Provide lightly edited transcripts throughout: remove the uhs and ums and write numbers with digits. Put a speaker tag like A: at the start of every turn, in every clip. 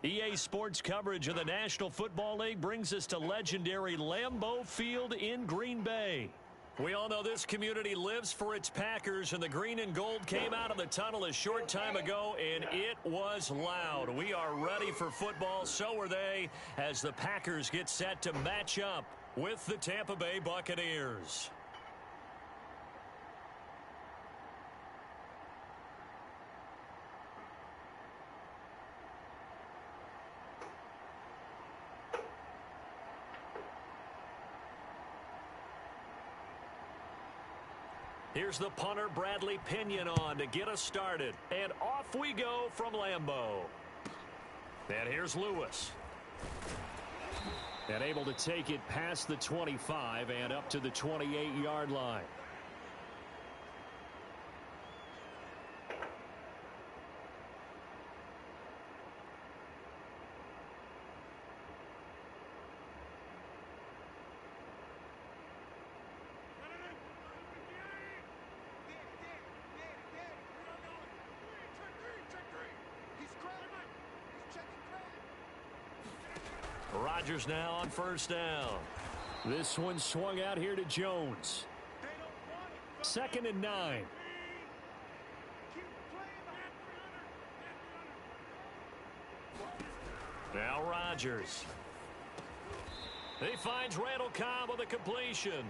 A: EA Sports coverage of the National Football League brings us to legendary Lambeau Field in Green Bay. We all know this community lives for its Packers, and the green and gold came out of the tunnel a short time ago, and it was loud. We are ready for football, so are they, as the Packers get set to match up with the Tampa Bay Buccaneers. Here's the punter, Bradley Pinion, on to get us started. And off we go from Lambeau. And here's Lewis. And able to take it past the 25 and up to the 28-yard line. Rodgers now on first down. This one swung out here to Jones. 2nd and 9. Now Rodgers. He finds Randall Cobb with a completion.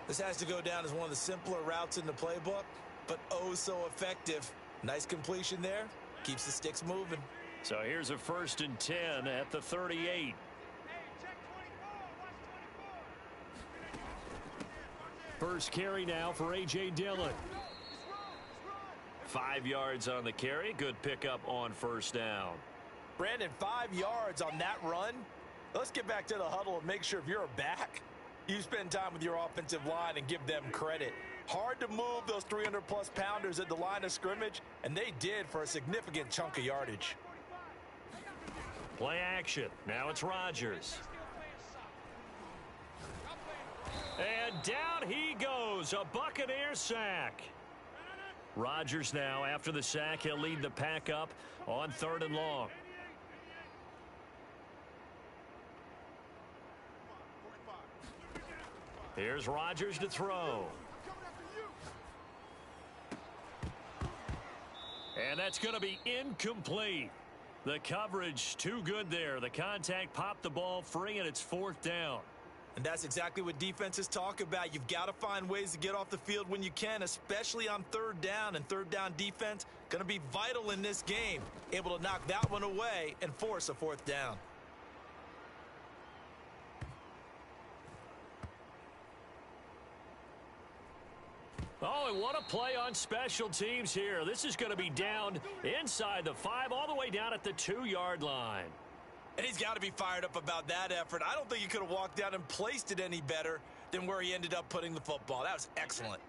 B: This has to go down as one of the simpler routes in the playbook, but oh so effective. Nice completion there. Keeps the sticks moving.
A: So here's a 1st and 10 at the 38. First carry now for A.J. Dillon. 5 yards on the carry. Good pickup on first down.
B: Brandon, 5 yards on that run. Let's get back to the huddle and make sure if you're a back, you spend time with your offensive line and give them credit. Hard to move those 300-plus pounders at the line of scrimmage, and they did for a significant chunk of yardage.
A: Play action. Now it's Rodgers. And down he goes. A Buccaneer sack. Rodgers now, after the sack, he'll lead the pack up on 3rd and long. Here's Rodgers to throw. And that's going to be incomplete. The coverage too good there. The contact popped the ball free, and it's 4th down.
B: And that's exactly what defenses talk about. You've got to find ways to get off the field when you can, especially on 3rd down. And 3rd down defense going to be vital in this game. Able to knock that one away and force a 4th down.
A: Oh, and what a play on special teams here. This is going to be down inside the 5, all the way down at the 2-yard line.
B: And he's got to be fired up about that effort. I don't think he could have walked down and placed it any better than where he ended up putting the football. That was excellent.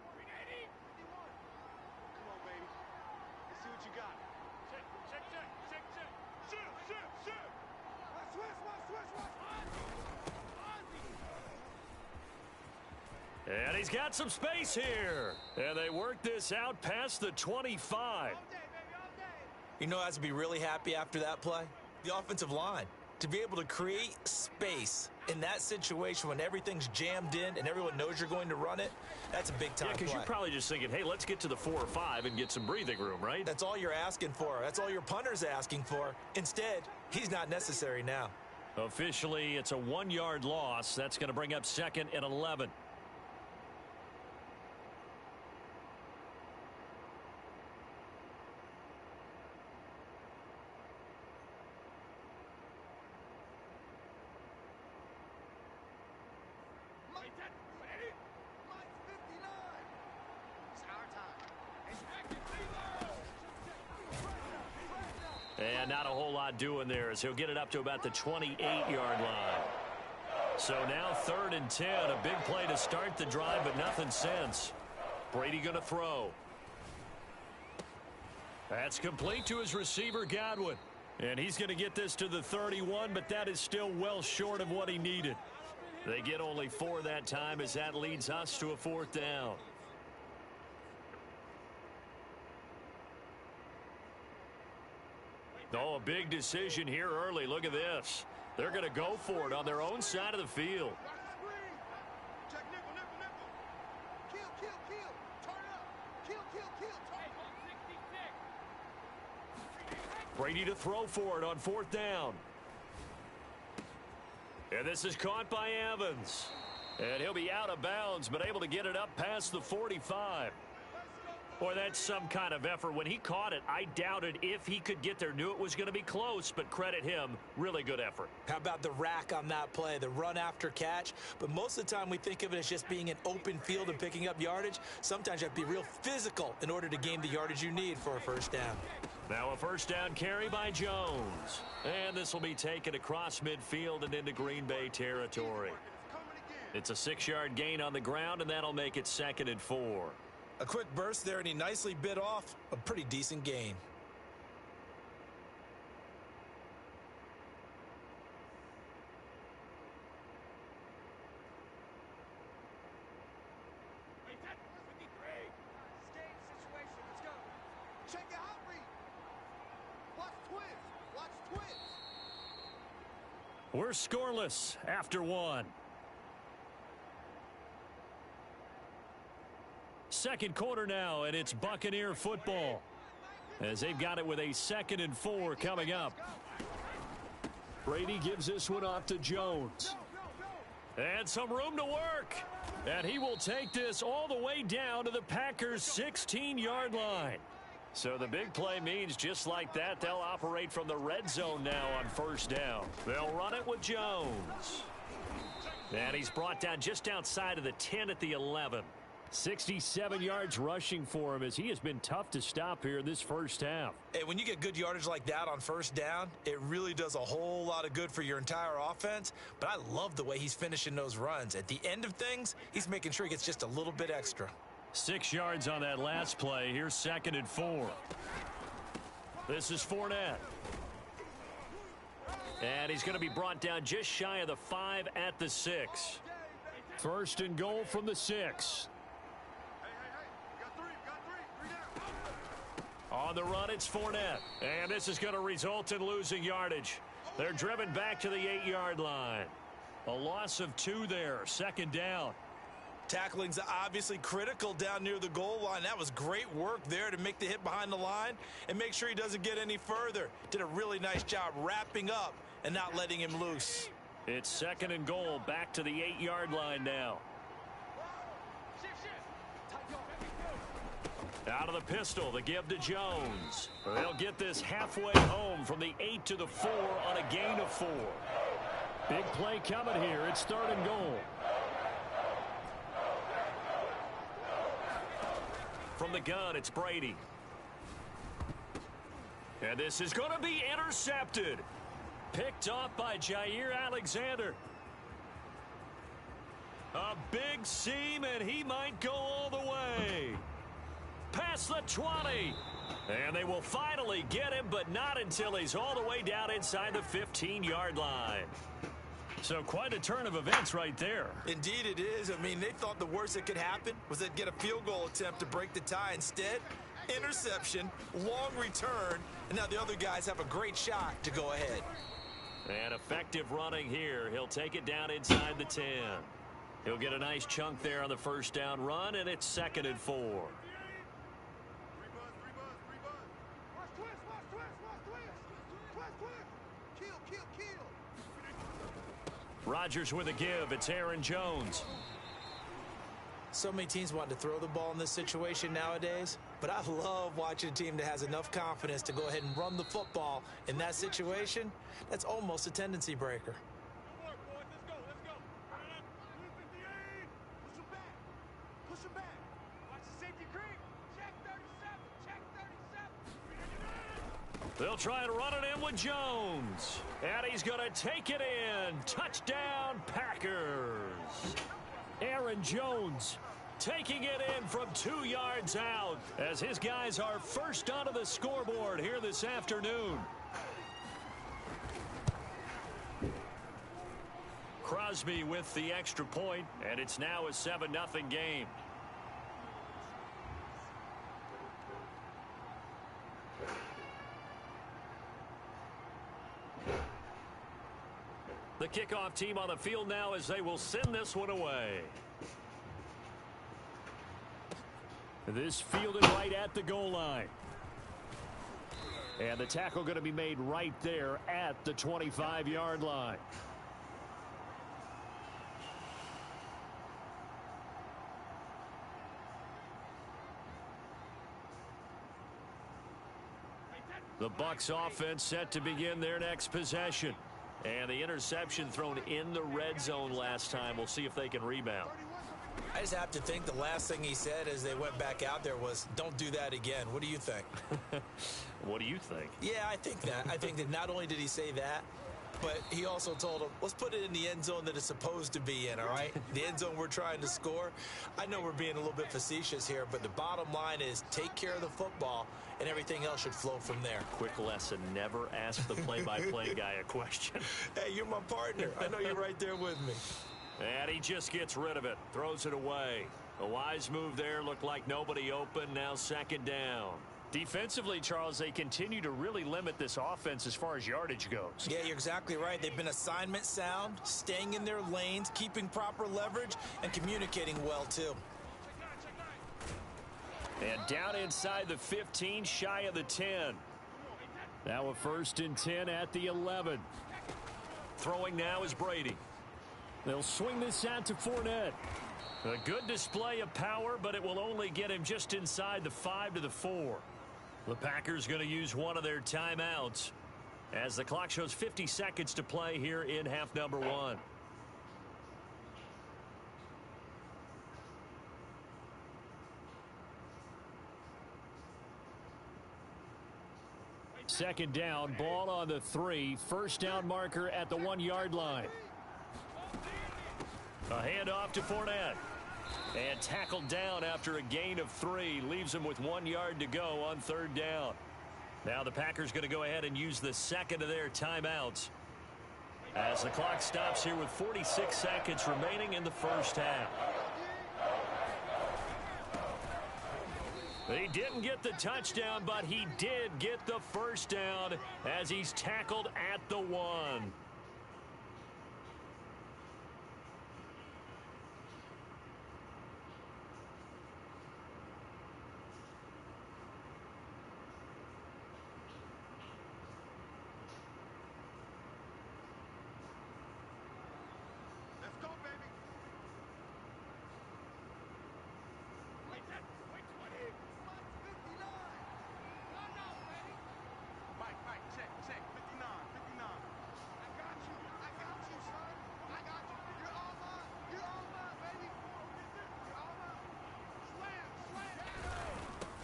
A: And he's got some space here. And they work this out past the 25.
B: You know, has to be really happy after that play? The offensive line. To be able to create space in that situation when everything's jammed in and everyone knows you're going to run it, that's a big-time play.
A: Yeah, because you're probably just thinking, hey, let's get to the 4 or 5 and get some breathing room, right?
B: That's all you're asking for. That's all your punter's asking for. Instead, he's not necessary now.
A: Officially, it's a 1-yard loss. That's going to bring up 2nd and 11. And not a whole lot doing there as he'll get it up to about the 28-yard line. So now 3rd and 10, a big play to start the drive, but nothing since. Brady going to throw. That's complete to his receiver, Godwin. And he's going to get this to the 31, but that is still well short of what he needed. They get only 4 that time as that leads us to a 4th down. Oh, a big decision here early. Look at this. They're going to go for it on their own side of the field. Brady to throw for it on 4th down. And this is caught by Evans. And he'll be out of bounds, but able to get it up past the 45. Boy, that's some kind of effort. When he caught it, I doubted if he could get there. Knew it was going to be close, but credit him. Really good effort.
B: How about the rack on that play, the run after catch? But most of the time we think of it as just being an open field and picking up yardage. Sometimes you have to be real physical in order to gain the yardage you need for a first down.
A: Now a first down carry by Jones. And this will be taken across midfield and into Green Bay territory. It's a 6-yard gain on the ground, and that'll make it 2nd and 4.
B: A quick burst there, and he nicely bit off a pretty decent gain.
A: We're scoreless after 1. Second quarter now, and it's Buccaneer football as they've got it with a 2nd and 4 coming up. Brady gives this one off to Jones. And some room to work. And he will take this all the way down to the Packers' 16-yard line. So the big play means just like that, they'll operate from the red zone now on first down. They'll run it with Jones. And he's brought down just outside of the 10 at the 11. 67 yards rushing for him as he has been tough to stop here in this first half.
B: Hey, when you get good yardage like that on first down, it really does a whole lot of good for your entire offense. But I love the way he's finishing those runs. At the end of things, he's making sure he gets just a little bit extra.
A: 6 yards on that last play. Here's 2nd and 4. This is Fournette. And he's going to be brought down just shy of the 5 at the 6. 1st and goal from the 6. On the run, it's Fournette. And this is going to result in losing yardage. They're driven back to the 8-yard line. A loss of 2 there. 2nd down.
B: Tackling's obviously critical down near the goal line. That was great work there to make the hit behind the line and make sure he doesn't get any further. Did a really nice job wrapping up and not letting him loose.
A: It's 2nd and goal, back to the 8-yard line now. Out of the pistol, the give to Jones. They'll get this halfway home from the 8 to the 4 on a gain of 4. Big play coming here. It's 3rd and goal. From the gun, it's Brady. And this is going to be intercepted. Picked off by Jair Alexander. A big seam, and he might go all the way. Past the 20. And they will finally get him, but not until he's all the way down inside the 15-yard line. So quite a turn of events right there.
B: Indeed it is. I mean, they thought the worst that could happen was they'd get a field goal attempt to break the tie. Instead, interception, long return, and now the other guys have a great shot to go ahead.
A: And effective running here. He'll take it down inside the 10. He'll get a nice chunk there on the first down run, and it's 2nd and 4. Rodgers with a give. It's Aaron Jones.
B: So many teams want to throw the ball in this situation nowadays, but I love watching a team that has enough confidence to go ahead and run the football in that situation. That's almost a tendency breaker.
A: They'll try and run it in with Jones. And he's going to take it in. Touchdown, Packers. Aaron Jones taking it in from 2 yards out as his guys are first onto the scoreboard here this afternoon. Crosby with the extra point, and it's now a 7-0 game. The kickoff team on the field now as they will send this one away. This fielded right at the goal line. And the tackle going to be made right there at the 25-yard line. The Bucs offense set to begin their next possession. And the interception thrown in the red zone last time. We'll see if they can rebound.
B: I just have to think the last thing he said as they went back out there was, don't do that again. What do you think?
A: What do you think?
B: Yeah, I think that. I think that not only did he say that, but he also told him, let's put it in the end zone that it's supposed to be in, all right? The end zone we're trying to score. I know we're being a little bit facetious here, but the bottom line is take care of the football, and everything else should flow from there.
A: Quick lesson, never ask the play-by-play guy a question.
B: Hey, you're my partner. I know you're right there with me.
A: And he just gets rid of it, throws it away. A wise move there, looked like nobody open, now second down. Defensively, Charles, they continue to really limit this offense as far as yardage goes.
B: Yeah, you're exactly right. They've been assignment sound, staying in their lanes, keeping proper leverage, and communicating well, too.
A: And down inside the 15, shy of the 10. Now a 1st and 10 at the 11. Throwing now is Brady. They'll swing this out to Fournette. A good display of power, but it will only get him just inside the 5 to the 4. The Packers going to use one of their timeouts as the clock shows 50 seconds to play here in half number 1. Second down, ball on the 3. First down marker at the 1-yard line. A handoff to Fournette. And tackled down after a gain of 3. Leaves him with 1 yard to go on 3rd down. Now the Packers going to go ahead and use the second of their timeouts as the clock stops here with 46 seconds remaining in the first half. He didn't get the touchdown, but he did get the first down as he's tackled at the 1.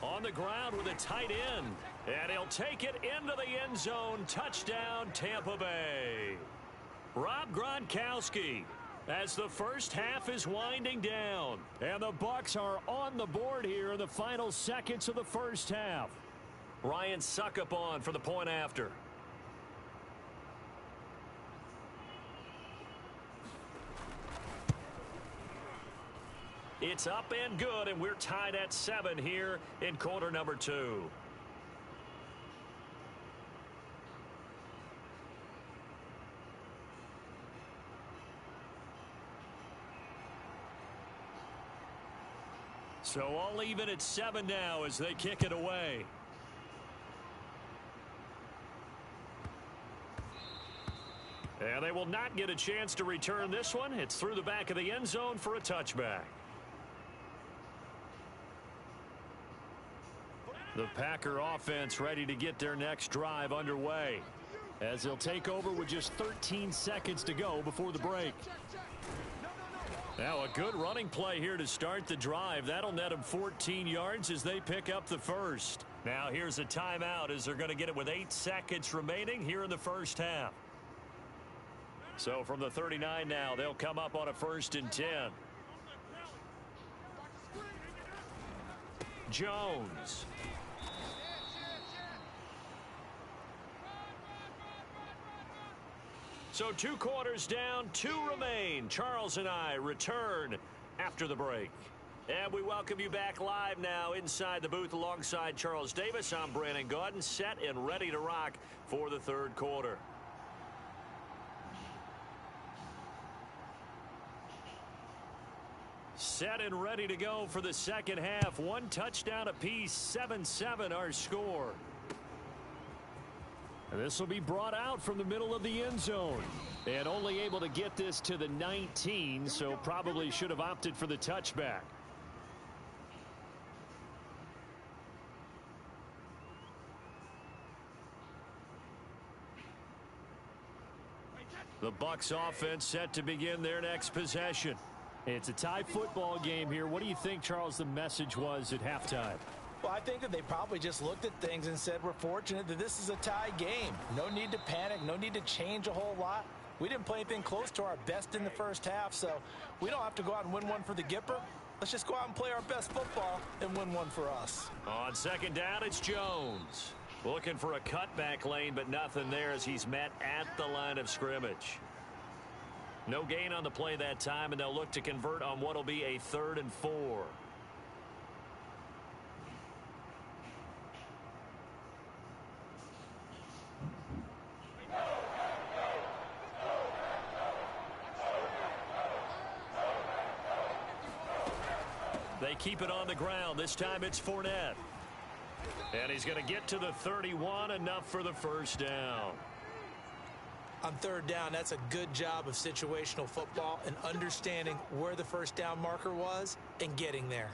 A: On the ground with a tight end. And he'll take it into the end zone. Touchdown, Tampa Bay. Rob Gronkowski as the first half is winding down. And the Bucs are on the board here in the final seconds of the first half. Ryan Suckup on for the point after. It's up and good, and we're tied at 7 here in quarter number 2. So all even at 7 now as they kick it away. And they will not get a chance to return this one. It's through the back of the end zone for a touchback. The Packer offense ready to get their next drive underway as they'll take over with just 13 seconds to go before the break. Now a good running play here to start the drive. That'll net them 14 yards as they pick up the first. Now here's a timeout as they're going to get it with 8 seconds remaining here in the first half. So from the 39 now, they'll come up on a 1st and 10. Jones. So 2 quarters down, 2 remain. Charles and I return after the break. And we welcome you back live now inside the booth alongside Charles Davis. I'm Brandon Gaudin, set and ready to rock for the 3rd quarter. Set and ready to go for the second half. One touchdown apiece, 7-7 our score. This will be brought out from the middle of the end zone. And only able to get this to the 19, so probably should have opted for the touchback. The Bucs offense set to begin their next possession. It's a tie football game here. What do you think, Charles, the message was at halftime?
B: Well, I think that they probably just looked at things and said, we're fortunate that this is a tie game. No need to panic. No need to change a whole lot. We didn't play anything close to our best in the first half, so we don't have to go out and win one for the Gipper. Let's just go out and play our best football and win one for us.
A: On second down, it's Jones. Looking for a cutback lane, but nothing there as he's met at the line of scrimmage. No gain on the play that time, and they'll look to convert on what will be a 3rd and 4. They keep it on the ground. This time it's Fournette. And he's going to get to the 31, enough for the first down.
B: On 3rd down, that's a good job of situational football and understanding where the first down marker was and getting there.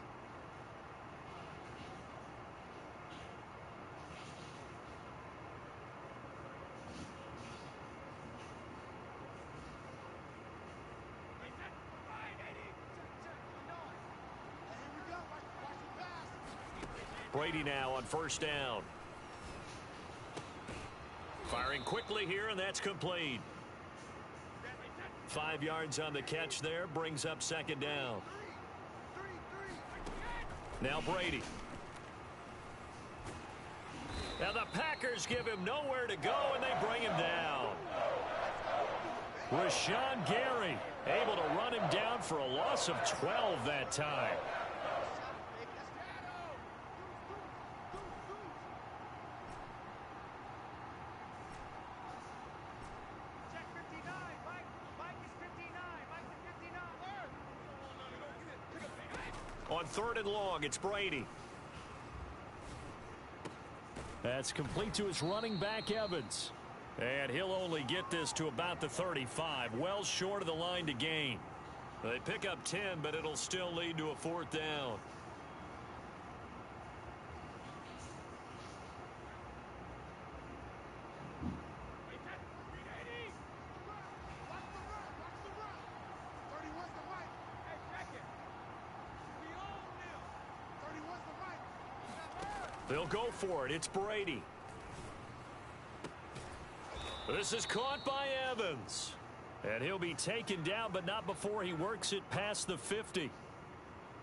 A: Brady now on 1st down. Firing quickly here, and that's complete. 5 yards on the catch there, brings up 2nd down. Now Brady. Now the Packers give him nowhere to go, and they bring him down. Rashawn Gary able to run him down for a loss of 12 that time. On 3rd and long, it's Brady. That's complete to his running back, Evans. And he'll only get this to about the 35, well short of the line to gain. They pick up 10, but it'll still lead to a 4th down. They'll go for it. It's Brady. This is caught by Evans. And he'll be taken down, but not before he works it past the 50.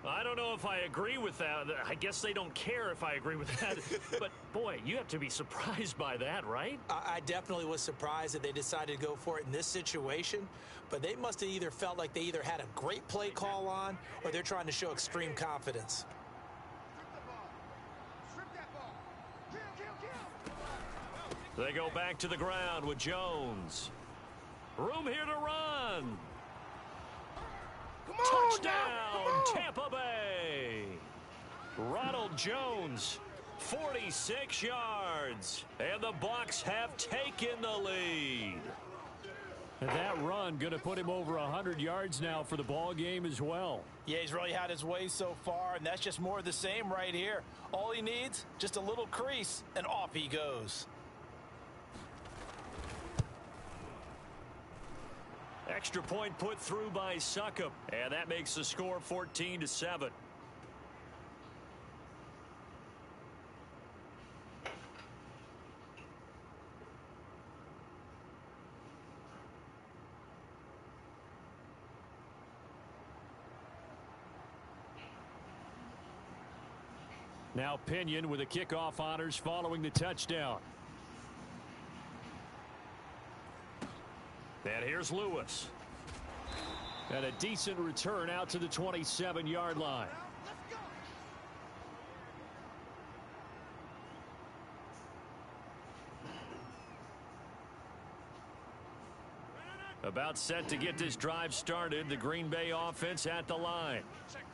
A: I don't know if I agree with that. I guess they don't care if I agree with that. But, boy, you have to be surprised by that, right?
B: I definitely was surprised that they decided to go for it in this situation. But they must have either felt like they either had a great play call on or they're trying to show extreme confidence.
A: They go back to the ground with Jones. Room here to run. Touchdown, Tampa Bay. Ronald Jones, 46 yards. And the Bucs have taken the lead. And that run going to put him over 100 yards now for the ball game as well.
B: Yeah, he's really had his way so far, and that's just more of the same right here. All he needs, just a little crease, and off he goes.
A: Extra point put through by Succop, and that makes the score 14-7. Now Pinion with the kickoff honors following the touchdown. And here's Lewis. And a decent return out to the 27-yard line. About set to get this drive started. The Green Bay offense at the line.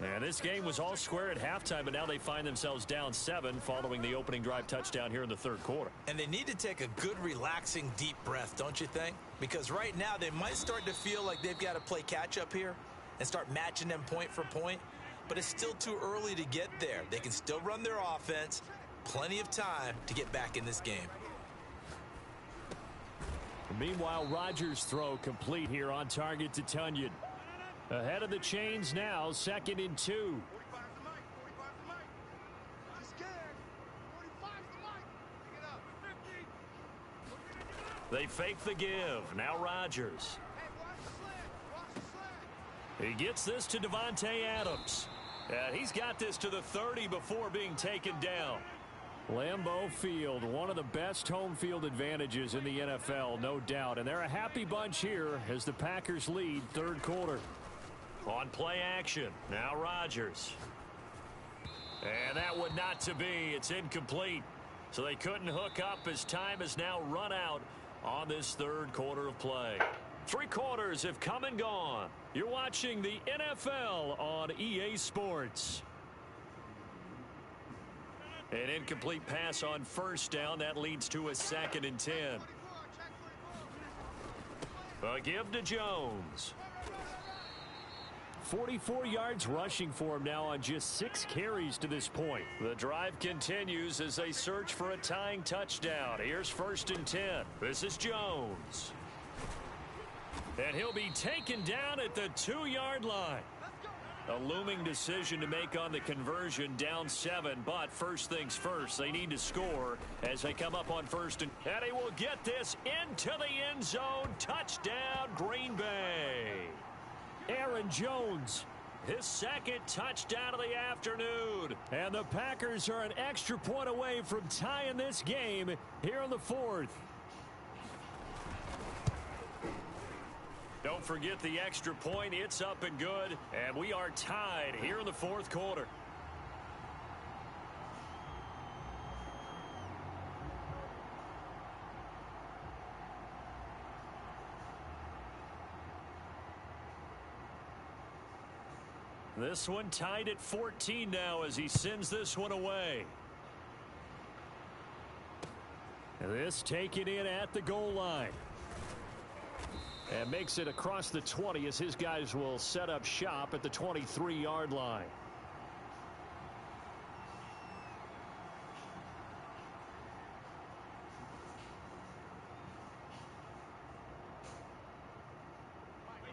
A: And this game was all square at halftime, but now they find themselves down 7 following the opening drive touchdown here in the third quarter.
B: And they need to take a good, relaxing, deep breath, don't you think? Because right now they might start to feel like they've got to play catch-up here and start matching them point for point. But it's still too early to get there. They can still run their offense. Plenty of time to get back in this game.
A: Meanwhile, Rodgers' throw complete here on target to Tunyon. Ahead of the chains now, 2nd and 2. They fake the give. Now Rodgers. He gets this to Devontae Adams. He's got this to the 30 before being taken down. Lambeau Field, one of the best home field advantages in the NFL, no doubt. And they're a happy bunch here as the Packers lead third quarter. On play action, now Rodgers. And that would not to be. It's incomplete. So they couldn't hook up as time has now run out on this third quarter of play. 3 quarters have come and gone. You're watching the NFL on EA Sports. An incomplete pass on first down. That leads to a 2nd and 10. A give to Jones. 44 yards rushing for him now on just 6 carries to this point. The drive continues as they search for a tying touchdown. Here's 1st and 10. This is Jones. And he'll be taken down at the 2-yard line. A looming decision to make on the conversion, down 7, but first things first, they need to score as they come up on 1st and he will get this into the end zone. Touchdown, Green Bay. Aaron Jones, his 2nd touchdown of the afternoon. And the Packers are an extra point away from tying this game here in the 4th. Don't forget the extra point. It's up and good. And we are tied here in the 4th quarter. This one tied at 14 now as he sends this one away. And this taken in at the goal line. And makes it across the 20 as his guys will set up shop at the 23-yard line.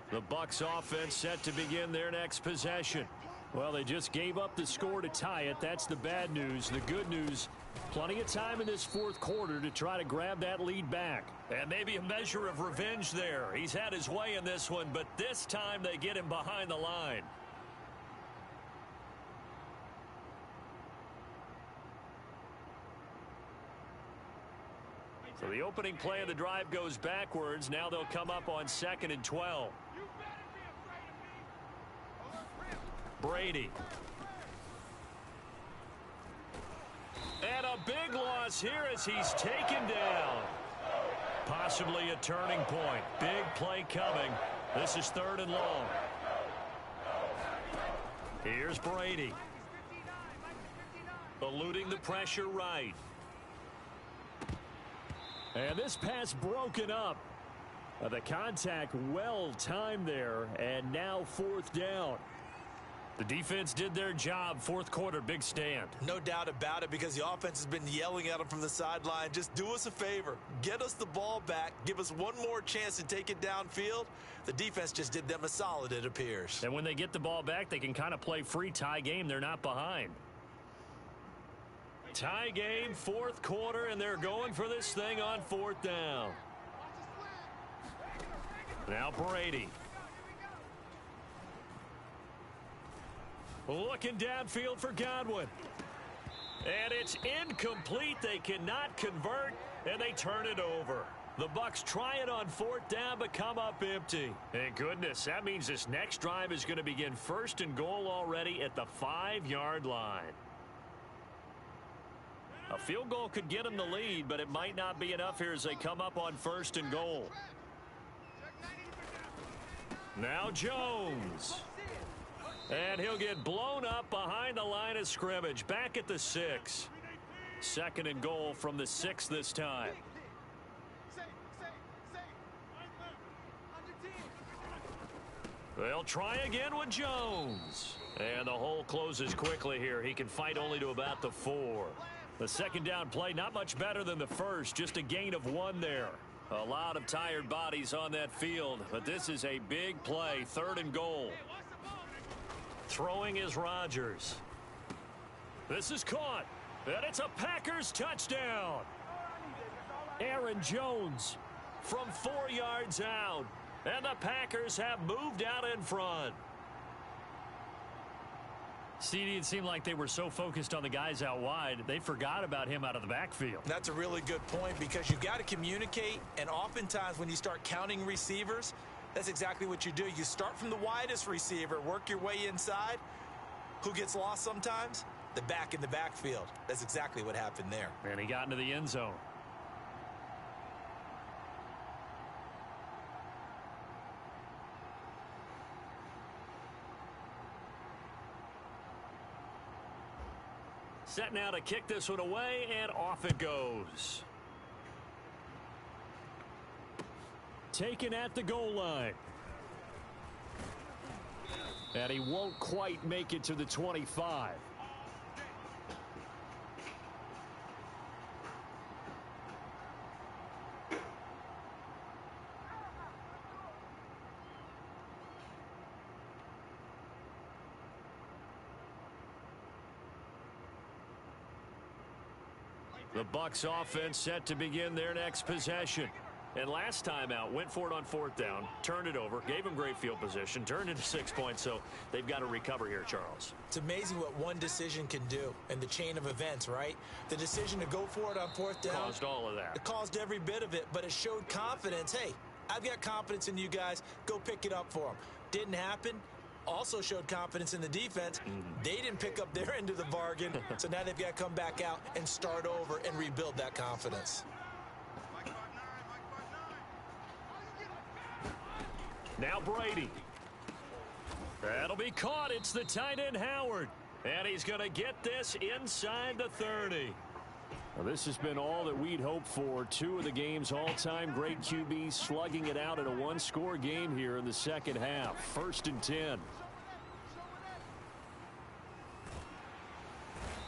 A: The Bucs offense set to begin their next possession. Well, they just gave up the score to tie it. That's the bad news. The good news, plenty of time in this 4th quarter to try to grab that lead back. And maybe a measure of revenge there. He's had his way in this one, but this time they get him behind the line. So the opening play of the drive goes backwards. Now they'll come up on 2nd and 12. Brady. And a big loss here as he's taken down. Possibly a turning point. Big play coming. This is 3rd and long. Here's Brady. Eluding the pressure right. And this pass broken up. The contact well timed there, and now 4th down. The defense did their job. 4th quarter, big stand.
B: No doubt about it, because the offense has been yelling at them from the sideline. Just do us a favor. Get us the ball back. Give us one more chance to take it downfield. The defense just did them a solid, it appears.
A: And when they get the ball back, they can kind of play free tie game. They're not behind. Tie game, 4th quarter, and they're going for this thing on 4th down. Now Brady. Looking downfield for Godwin. And it's incomplete. They cannot convert, and they turn it over. The Bucs try it on 4th down, but come up empty. Thank goodness. That means this next drive is going to begin 1st and goal already at the 5-yard line. A field goal could get them the lead, but it might not be enough here as they come up on 1st and goal. Now Jones. And he'll get blown up behind the line of scrimmage. Back at the 6. 2nd and goal from the 6 this time. They'll try again with Jones. And the hole closes quickly here. He can fight only to about the 4. The 2nd down play, not much better than the 1st. Just a gain of 1 there. A lot of tired bodies on that field. But this is a big play. 3rd and goal. Throwing is Rodgers. This is caught. And it's a Packers touchdown. Aaron Jones from 4 yards out. And the Packers have moved out in front. CD, it seemed like they were so focused on the guys out wide, they forgot about him out of the backfield.
B: That's a really good point because you've got to communicate, and oftentimes when you start counting receivers, that's exactly what you do. You start from the widest receiver, work your way inside. Who gets lost sometimes? The back in the backfield. That's exactly what happened there.
A: And he got into the end zone. Set now to kick this one away, and off it goes. Taken at the goal line. And he won't quite make it to the 25. The Bucs offense set to begin their next possession. And last time out, went for it on 4th down, turned it over, gave them great field position, turned into 6 points, so they've got to recover here, Charles.
B: It's amazing what one decision can do in the chain of events, right? The decision to go for it on 4th down.
A: Caused all of that.
B: It caused every bit of it, but it showed confidence. Hey, I've got confidence in you guys. Go pick it up for them. Didn't happen. Also showed confidence in the defense. They didn't pick up their end of the bargain, so now they've got to come back out and start over and rebuild that confidence.
A: Now Brady. That'll be caught. It's the tight end Howard. And he's going to get this inside the 30. Well, this has been all that we'd hoped for. 2 of the game's all-time great QBs slugging it out in a one-score game here in the second half. 1st and 10.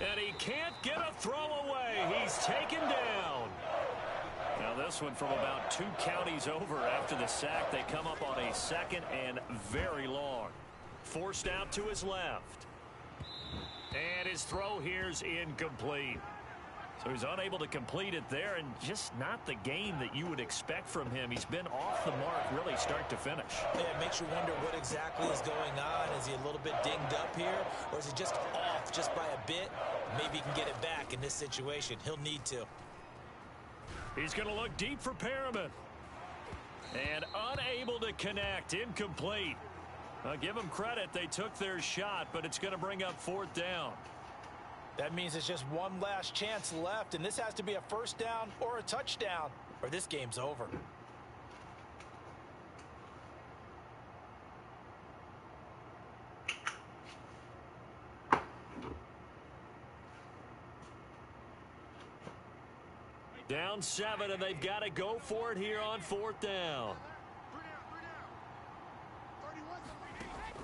A: And he can't get a throw away. He's taken down. Now this one from about 2 counties over after the sack. They come up on a 2nd and very long. Forced out to his left. And his throw here's incomplete. So he's unable to complete it there, and just not the game that you would expect from him. He's been off the mark really start to finish.
B: Yeah, it makes you wonder what exactly is going on. Is he a little bit dinged up here, or is he just off just by a bit? Maybe he can get it back in this situation. He'll need to.
A: He's going to look deep for Perriman. And unable to connect. Incomplete. I'll give them credit. They took their shot, but it's going to bring up 4th down.
B: That means it's just one last chance left, and this has to be a 1st down or a touchdown, or this game's over.
A: Down 7, and they've got to go for it here on 4th down.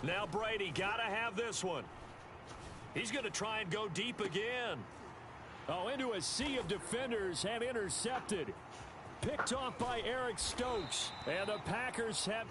A: Now Brady got to have this one. He's going to try and go deep again. Oh, into a sea of defenders and intercepted. Picked off by Eric Stokes. And the Packers have